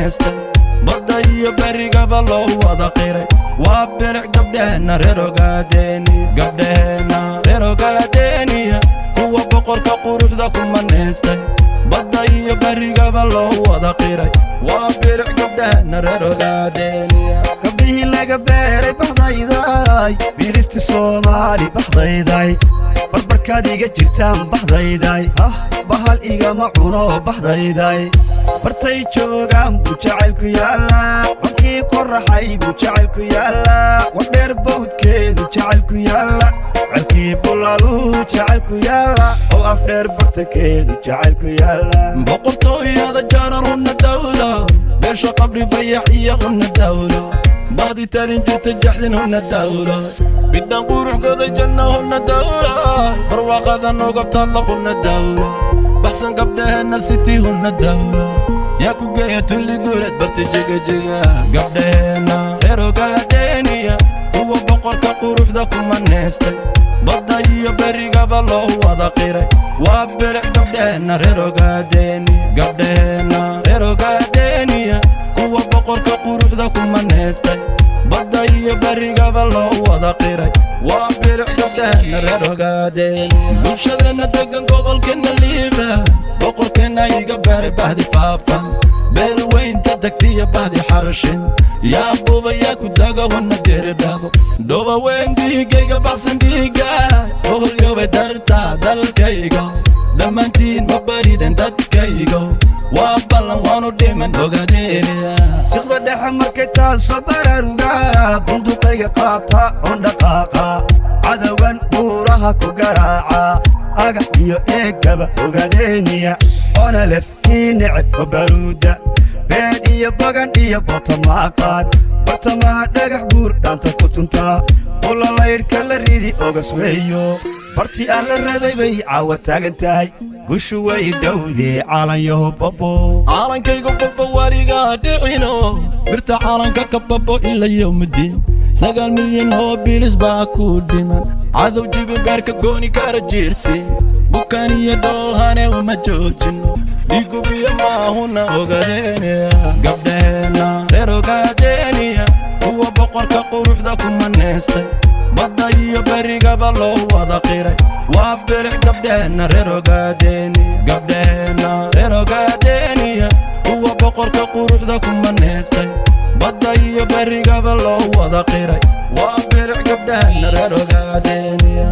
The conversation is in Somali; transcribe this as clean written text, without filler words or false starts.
neestay badda iyo berigaba loo wada qiray waa biric gabdhaheenna reer Ogaadeniya kuwa boqorka quruxda kuma neestay badda iyo berigaba loo wada qiray waa biric gabdhaheenna reer Ogaadeniya gabdhihii laga beeray baxdayday biiristi Soomaali baxdayday barbarkaad iga jirtaan baxdayday bahal igama cuno baxdayday bartay joogaan buu jacaylku yaallaa bankii qoraxay buu jacaylku yaallaa wadheer bawdkeedu jacaylku yaallaa calkii bulaaluu jacaylku yaallaa oo afdheer bartankeedu jacaylku yaallaa boqortooyada jaaran hunna dawla beesha qabri bayax iyo hunna dawlo baadi talin jirta jaxdin hunna dawlo bidhan quruxgooda janna hunna dawlo barwaaqada noogabtaalla hunna dawlo baxsan gabdhaheenna sitii hunna dawlo yaa ku geeya tulli guuleed barti jigajiga gabdhaheenna reer Ogaadeniya kuwa boqorka quruxda kuma neestay badda iyo berigaba loo wada qiray waa biric gabdhaheenna reer Ogaadeniya kuwa boqorka quruxda kuma neestay badda iyo berigaba loo wada qiray waa biric gabdhaheenna reer Ogaadeniya bulshadeenna degan gobolkeenna liiba boqorkeenna iga beeray bahdi faafan beel weynta degtiya bahdi xarashin yaa buuba yaa ku daga hunna diridhabo dhoba weyn dhiigayga baxsan dhiiga boqolyooba darta dalkaygo dhammaantiin ma bariden dadkaygo waa ballan waanu dhiman Ogaadeniya siqda dhexe markay taal soo baraaruga bunduqayga qaata oon dhaqaaqa cadowgan buuraha ku garaaca agax iyo eegaba Ogaadeniya oona lef ii neceb oo baruuda beed iyo bagan iyo bootamaaqaan bartamaha dhagax buur dhaanta ku tuntaa ulalaydhka la ridi ogas weeyo bartii aan la rabay bay caawa taagan tahay gushu way dhowdee caalanyaho babo caalankaygu babo waligaa dhicino birta caalanka ka babo ila yowmiddiin 9 milyan oo bilis baa ku dhiman cadow jibi beerka gooni kara jiirsiin bukaan iyo dhoolhane uma joojino dhiigu biyo maahuna Ogaadeniya gabdhaheenna reer Ogaadeniya kuwa boqorka quruxda kuma neestay badda iyo berigaba loo wada qiray waa biric gabdhaheenna reer Ogaadeniya kuwa boqorka quruxda kuma neestay badda iyo berigaba loo wada qiray waa biric gabdhaheenna reer Ogaadeniya